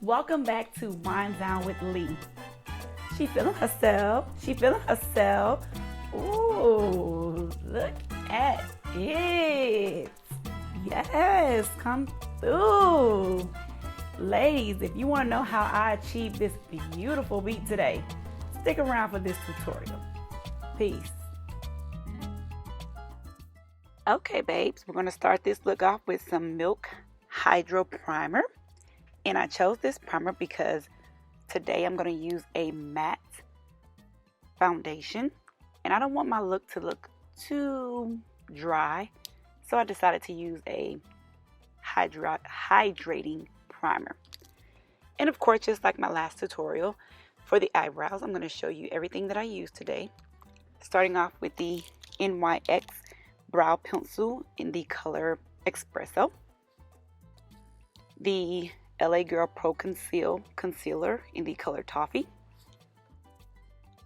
Welcome back to Wind Down with Lee. She feeling herself. She feeling herself. Ooh, look at it. Yes, come through. Ladies, if you want to know how I achieved this beautiful beat today, stick around for this tutorial. Peace. Okay, babes, we're going to start this look off with some Milk Hydro Primer. And I chose this primer because today I'm going to use a matte foundation. And I don't want my look to look too dry. So I decided to use a hydrating primer. And of course, just like my last tutorial, for the eyebrows, I'm going to show you everything that I used today. Starting off with the NYX Brow Pencil in the color Expresso. The LA Girl Pro Conceal Concealer in the color Toffee.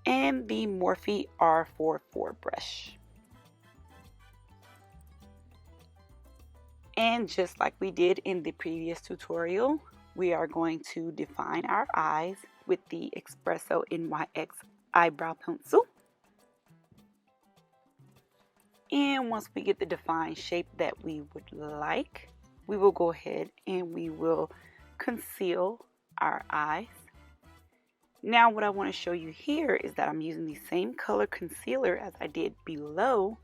And the Morphe R44 brush. And just like we did in the previous tutorial, we are going to define our eyes with the Expresso NYX Eyebrow Pencil. And once we get the defined shape that we would like, we will go ahead and we will conceal our eyes. Now what I want to show you here is that I'm using the same color concealer as I did below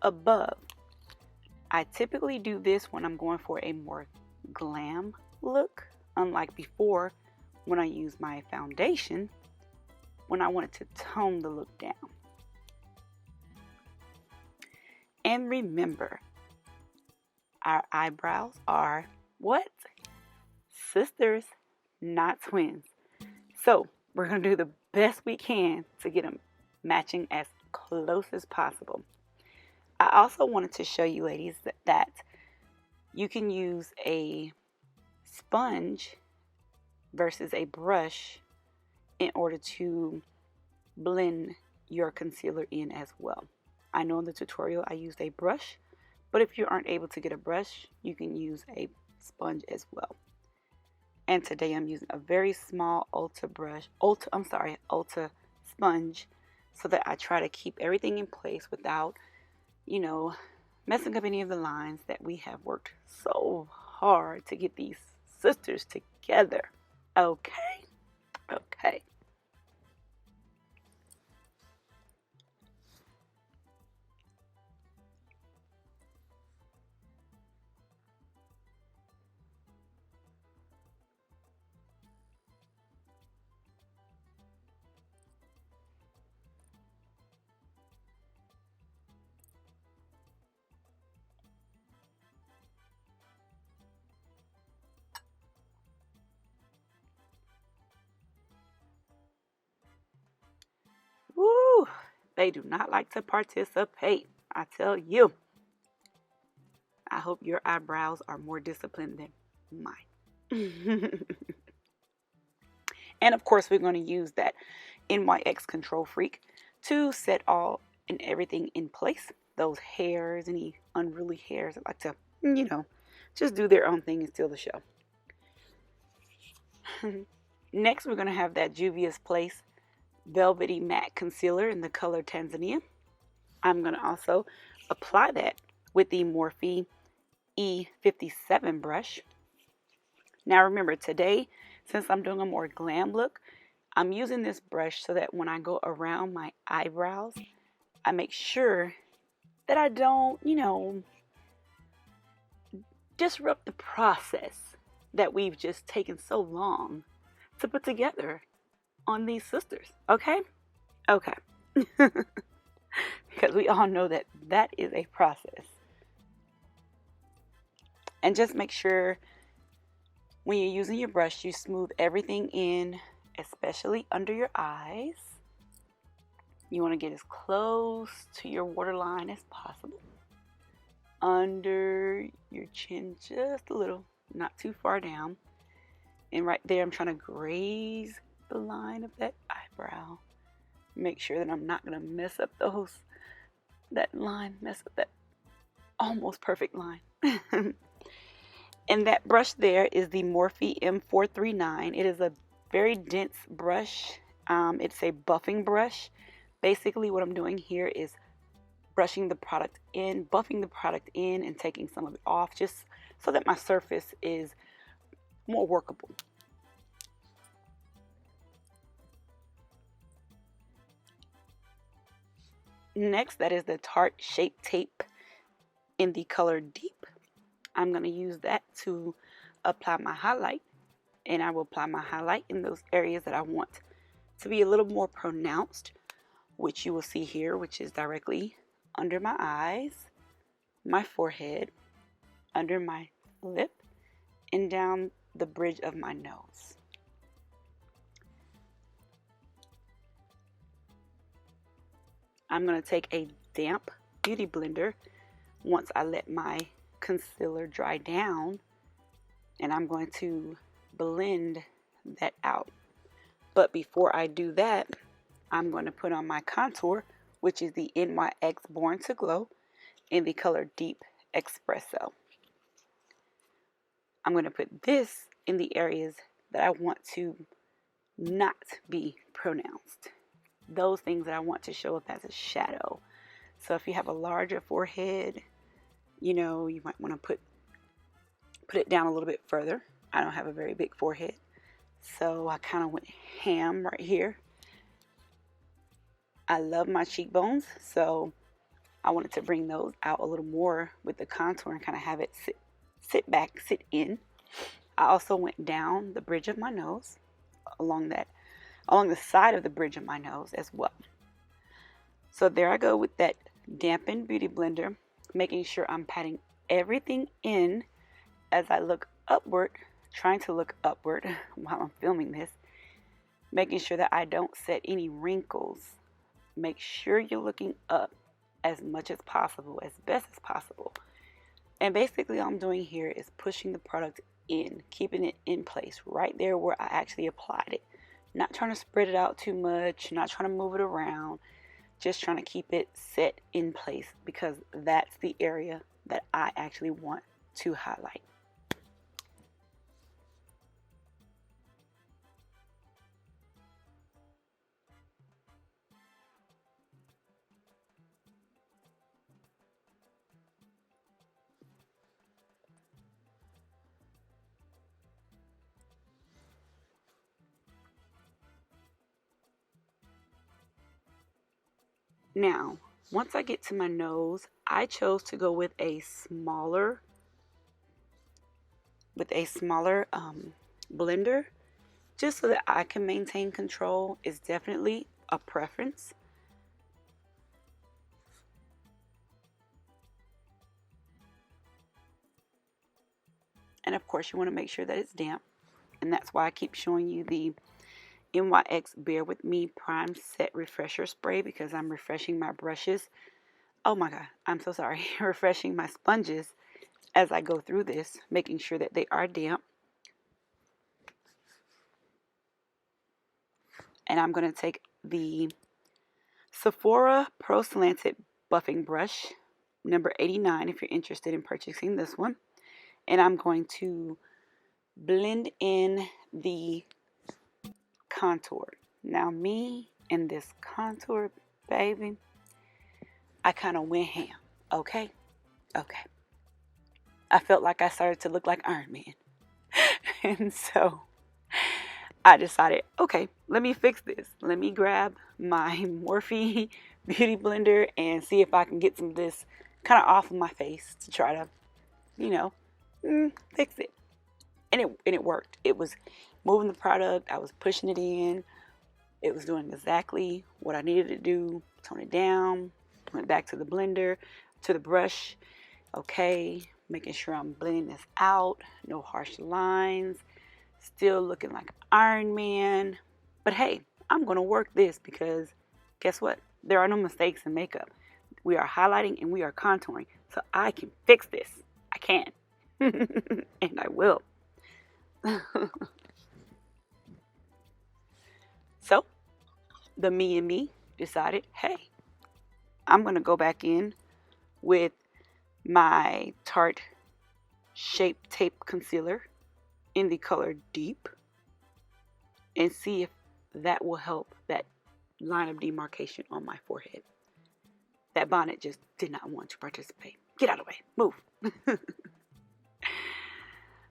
above. I typically do this when I'm going for a more glam look, unlike before when I use my foundation when I wanted to tone the look down. And remember, our eyebrows are what? Sisters, not twins. So we're going to do the best we can to get them matching as close as possible. I also wanted to show you ladies that you can use a sponge versus a brush in order to blend your concealer in as well. I know in the tutorial I used a brush, but if you aren't able to get a brush, you can use a sponge as well. And today I'm using a very small Ulta sponge, so that I try to keep everything in place without, messing up any of the lines that we have worked so hard to get these sisters together. Okay. Woo! They do not like to participate, I tell you. I hope your eyebrows are more disciplined than mine. And of course, we're going to use that NYX Control Freak to set all and everything in place. Those hairs, any unruly hairs that like to, just do their own thing and steal the show. Next, we're going to have that Juvia's Place Velvety Matte Concealer in the color Tanzania. I'm going to also apply that with the Morphe E57 brush. Now remember, today, since I'm doing a more glam look, I'm using this brush so that when I go around my eyebrows, I make sure that I don't, disrupt the process that we've just taken so long to put together on these sisters. Okay. Because we all know that is a process. And just make sure when you're using your brush, you smooth everything in, especially under your eyes. You want to get as close to your waterline as possible. Under your chin just a little, not too far down. And right there, I'm trying to graze the line of that eyebrow. Make sure that I'm not going to mess up that almost perfect line. And that brush there is the Morphe M439. It is a very dense brush. It's a buffing brush. Basically what I'm doing here is brushing the product in, buffing the product in, and taking some of it off just so that my surface is more workable. Next, that is the Tarte Shape Tape in the color Deep. I'm going to use that to apply my highlight, and I will apply my highlight in those areas that I want to be a little more pronounced, which you will see here, which is directly under my eyes, my forehead, under my lip, and down the bridge of my nose. I'm going to take a damp beauty blender once I let my concealer dry down, and I'm going to blend that out. But before I do that, I'm going to put on my contour, which is the NYX Born to Glow in the color Deep Espresso. I'm going to put this in the areas that I want to not be pronounced. Those things that I want to show up as a shadow. So if you have a larger forehead, you know, you might want to put it down a little bit further. I don't have a very big forehead, so I kind of went ham right here. I love my cheekbones, so I wanted to bring those out a little more with the contour and kind of have it sit back, sit in. I also went down the bridge of my nose, along the side of the bridge of my nose as well. So there I go with that dampened beauty blender, making sure I'm patting everything in as I look upward, trying to look upward while I'm filming this, making sure that I don't set any wrinkles. Make sure you're looking up as much as possible, as best as possible. And basically all I'm doing here is pushing the product in, keeping it in place right there where I actually applied it. Not trying to spread it out too much, not trying to move it around, just trying to keep it set in place because that's the area that I actually want to highlight. Now, once I get to my nose, I chose to go with a smaller blender just so that I can maintain control. It's definitely a preference. And of course, you want to make sure that it's damp. And that's why I keep showing you the NYX Bear With Me Prime Set Refresher Spray because I'm refreshing my brushes. Oh my God, I'm so sorry. Refreshing my sponges as I go through this, making sure that they are damp. And I'm going to take the Sephora Pro Slanted Buffing Brush, number 89, if you're interested in purchasing this one. And I'm going to blend in the contour. Now me and this contour, baby, I kind of went ham. Okay. I felt like I started to look like Iron Man. And so I decided, okay, let me fix this. Let me grab my Morphe beauty blender and see if I can get some of this kind of off of my face to try to, fix it. And it worked. It was moving the product. I was pushing it in. It was doing exactly what I needed to do. Tone it down. Went back to the blender, to the brush. Okay, making sure I'm blending this out. No harsh lines. Still looking like Iron Man. But hey, I'm going to work this because guess what? There are no mistakes in makeup. We are highlighting and we are contouring. So I can fix this. I can. And I will. So, the me and me decided, hey, I'm going to go back in with my Tarte Shape Tape Concealer in the color Deep and see if that will help that line of demarcation on my forehead. That bonnet just did not want to participate. Get out of the way. Move.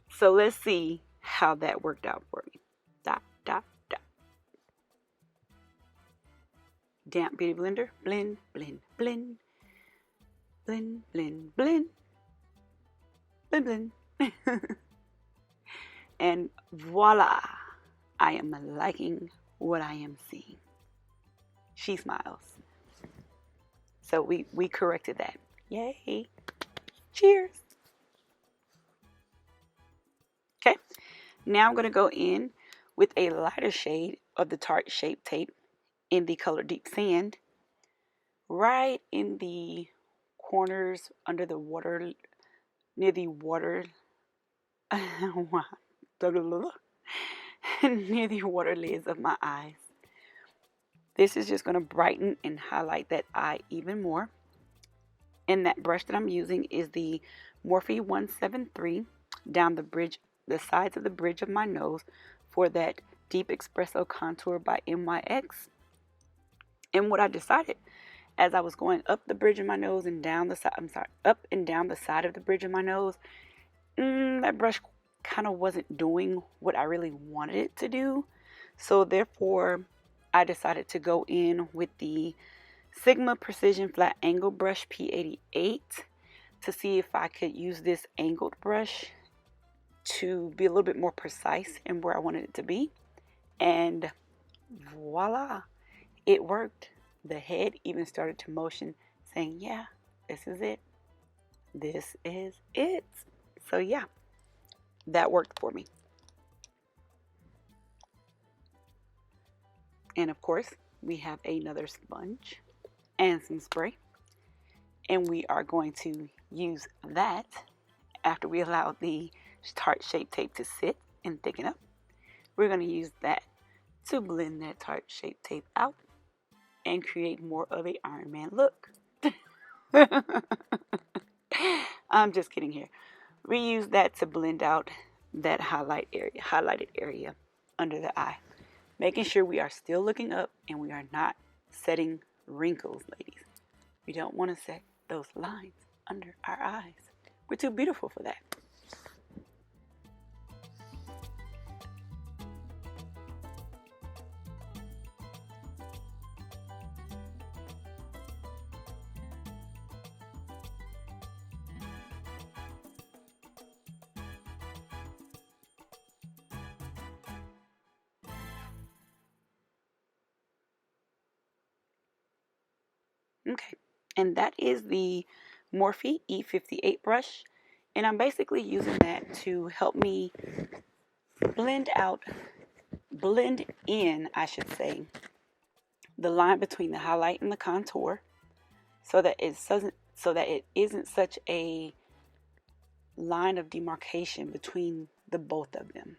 So let's see how that worked out for me. Dot, dot, dot. Damp Beauty Blender. Blend, blend, blend. Blend, blend, blend. Blend, blend. And voila. I am liking what I am seeing. She smiles. So we corrected that. Yay. Cheers. Okay. Now I'm going to go in with a lighter shade of the Tarte Shape Tape in the color Deep Sand. Right in the corners under the water, near the water, near the water lids of my eyes. This is just going to brighten and highlight that eye even more. And that brush that I'm using is the Morphe 173 down the bridge, the sides of the bridge of my nose for that Deep Espresso Contour by NYX. And what I decided as I was going up the bridge of my nose and down the side, up and down the side of the bridge of my nose, that brush kind of wasn't doing what I really wanted it to do. So therefore, I decided to go in with the Sigma Precision Flat Angle Brush P88 to see if I could use this angled brush to be a little bit more precise in where I wanted it to be. And voila, it worked. The head even started to motion, saying, yeah, this is it. This is it. So yeah, that worked for me. And of course, we have another sponge and some spray. And we are going to use that after we allow the Tarte Shape Tape to sit and thicken up. We're going to use that to blend that Tarte Shape Tape out and create more of a Iron Man look. I'm just kidding here. We use that to blend out that highlighted area under the eye. Making sure we are still looking up and we are not setting wrinkles, ladies. We don't want to set those lines under our eyes. We're too beautiful for that. Okay, and that is the Morphe E58 brush, and I'm basically using that to help me blend in, I should say, the line between the highlight and the contour, so that it isn't such a line of demarcation between the both of them.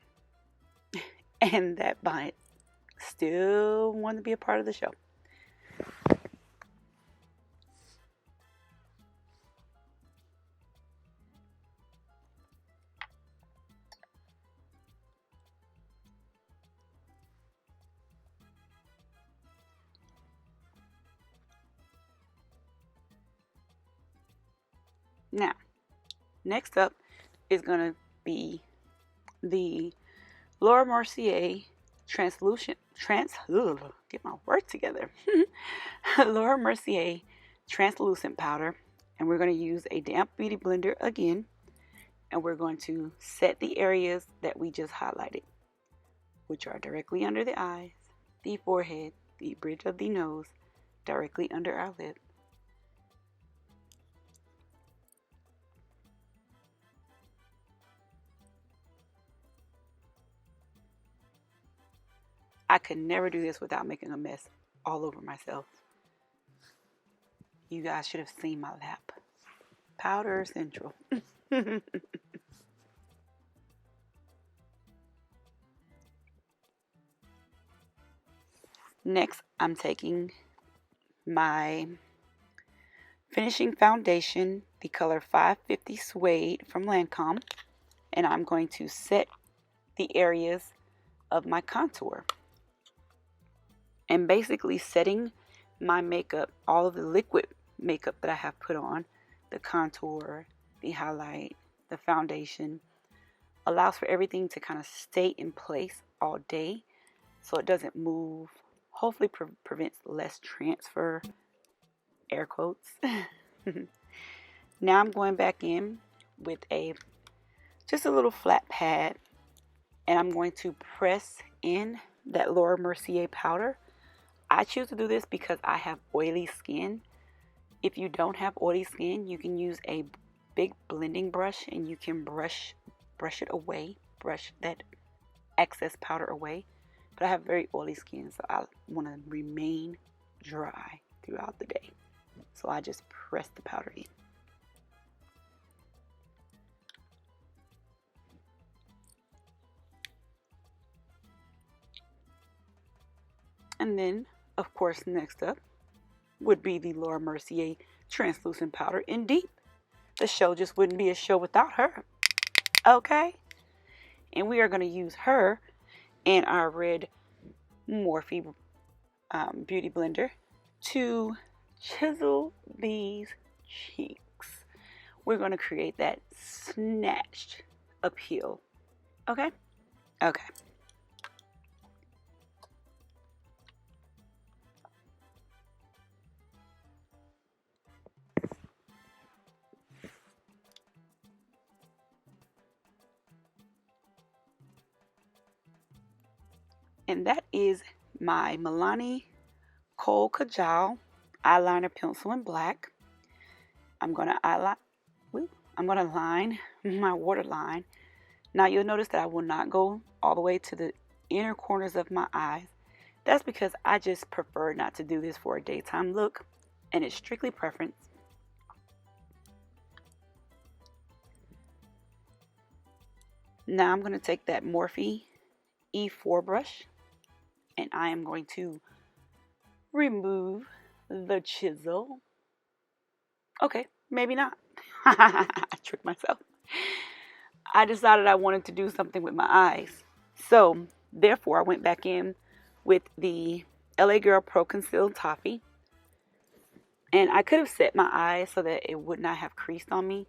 And that bonnet still wanted to be a part of the show. Now, next up is going to be the Laura Mercier get my words together. Laura Mercier translucent powder, and we're going to use a damp beauty blender again, and we're going to set the areas that we just highlighted, which are directly under the eyes, the forehead, the bridge of the nose, directly under our lip. I could never do this without making a mess all over myself. You guys should have seen my lap. Powder central. Next, I'm taking my finishing foundation, the color 550 Suede from Lancome, and I'm going to set the areas of my contour. And basically setting my makeup, all of the liquid makeup that I have put on, the contour, the highlight, the foundation, allows for everything to kind of stay in place all day so it doesn't move. Hopefully prevents less transfer, air quotes. Now I'm going back in with just a little flat pad, and I'm going to press in that Laura Mercier powder. I choose to do this because I have oily skin. If you don't have oily skin, you can use a big blending brush and you can brush it away, brush that excess powder away. But I have very oily skin, so I want to remain dry throughout the day. So I just press the powder in. And then, of course, next up would be the Laura Mercier translucent powder in Deep. The show just wouldn't be a show without her. Okay? And we are going to use her in our red Morphe beauty blender to chisel these cheeks. We're going to create that snatched appeal. Okay? Okay. And that is my Milani Kohl Kajal eyeliner pencil in black. I'm gonna line my waterline. Now you'll notice that I will not go all the way to the inner corners of my eyes. That's because I just prefer not to do this for a daytime look, and it's strictly preference. Now I'm gonna take that Morphe E4 brush, and I am going to remove the chisel. Okay, maybe not. I tricked myself. I decided I wanted to do something with my eyes. So, therefore, I went back in with the LA Girl Pro Conceal Toffee. And I could have set my eyes so that it would not have creased on me.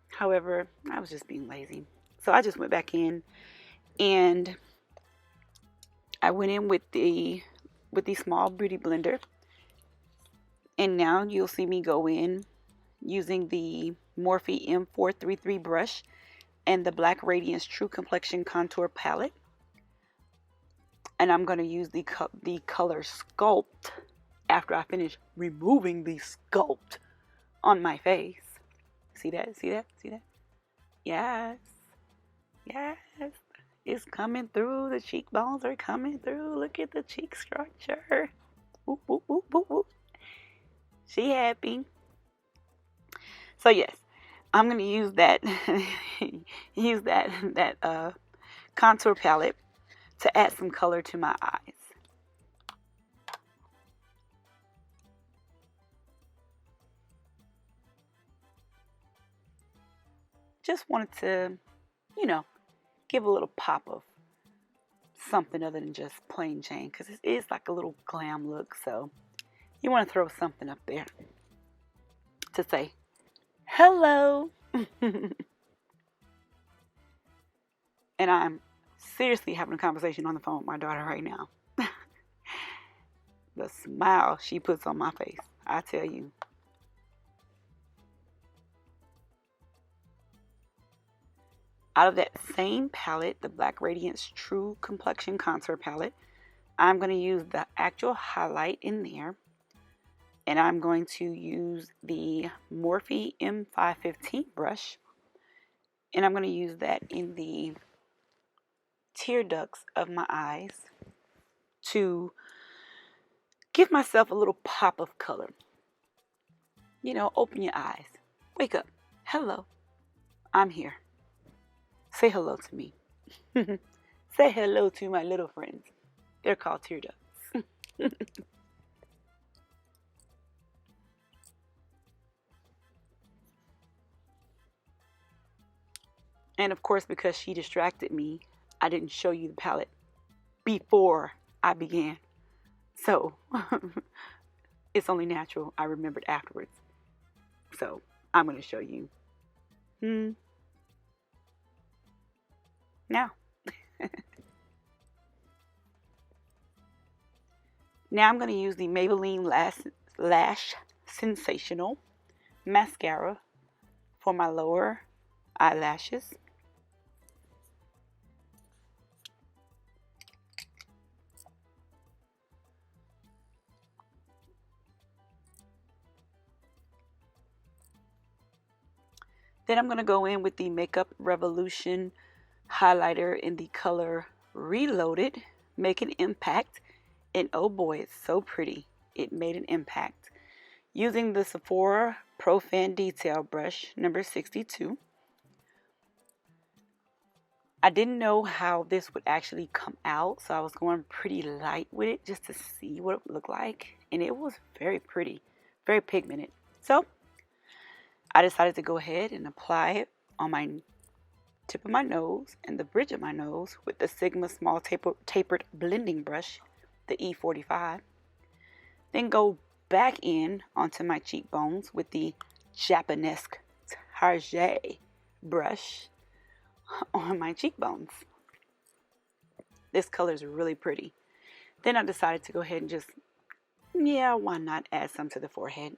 However, I was just being lazy. So I just went back in and I went in with the small beauty blender, and now you'll see me go in using the Morphe M433 brush and the Black Radiance True Complexion Contour Palette, and I'm going to use the color Sculpt after I finish removing the sculpt on my face. See that? See that? See that? Yes. Yes. It's coming through. The cheekbones are coming through. Look at the cheek structure. Whoop, whoop, whoop, whoop, whoop. She happy. So yes, I'm gonna use that contour palette to add some color to my eyes. Just wanted to, give a little pop of something other than just plain Jane, because it is like a little glam look, so you want to throw something up there to say hello. And I'm seriously having a conversation on the phone with my daughter right now. The smile she puts on my face, I tell you. Out of that same palette, the Black Radiance True Complexion Contour Palette, I'm going to use the actual highlight in there. And I'm going to use the Morphe M515 brush. And I'm going to use that in the tear ducts of my eyes to give myself a little pop of color. Open your eyes. Wake up. Hello. I'm here. Say hello to me. Say hello to my little friends. They're called tear ducts. And of course, because she distracted me, I didn't show you the palette before I began. So it's only natural I remembered afterwards. So I'm going to show you now. Now I'm going to use the Maybelline Lash Sensational Mascara for my lower eyelashes. Then I'm going to go in with the Makeup Revolution highlighter in the color Reloaded, make an impact. And oh boy, it's so pretty. It made an impact. Using the Sephora Pro Fan Detail Brush number 62. I didn't know how this would actually come out, so I was going pretty light with it just to see what it would look like. And it was very pretty, very pigmented. So I decided to go ahead and apply it on my tip of my nose and the bridge of my nose with the Sigma Small Tapered Blending Brush, the E45. Then go back in onto my cheekbones with the Japanese Tarte brush on my cheekbones. This color is really pretty. Then I decided to go ahead and just, why not add some to the forehead.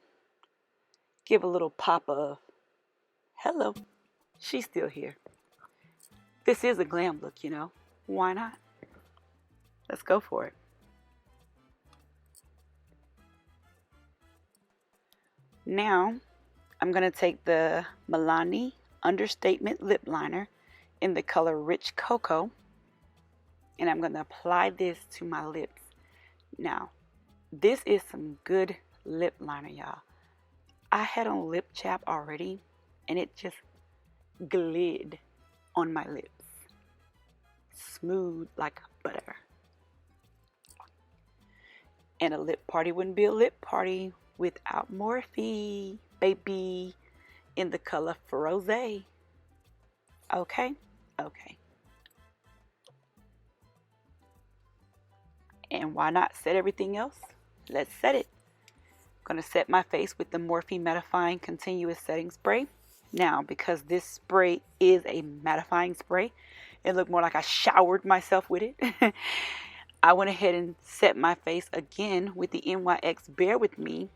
Give a little pop of, hello, she's still here. This is a glam look, you know. Why not? Let's go for it. Now, I'm going to take the Milani Understatement Lip Liner in the color Rich Cocoa, and I'm going to apply this to my lips. Now, this is some good lip liner, y'all. I had on lip chap already, and it just glid on my lips. Smooth like butter. And a lip party wouldn't be a lip party without Morphe, baby, in the color Rosé. Okay? Okay. And why not set everything else? Let's set it. I'm going to set my face with the Morphe Mattifying Continuous Setting Spray. Now, because this spray is a mattifying spray, it looked more like I showered myself with it. I went ahead and set my face again with the NYX Bear With Me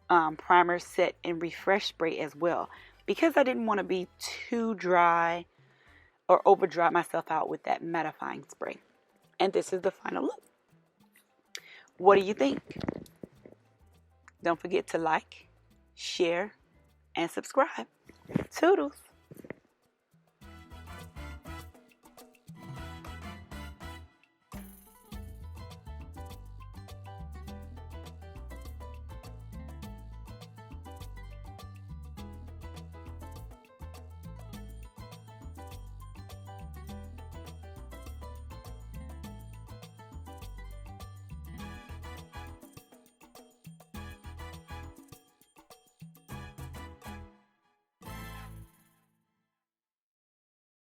primer, set, and refresh spray as well, because I didn't want to be too dry or over dry myself out with that mattifying spray. And this is the final look. What do you think? Don't forget to like, share, and subscribe. Toodles.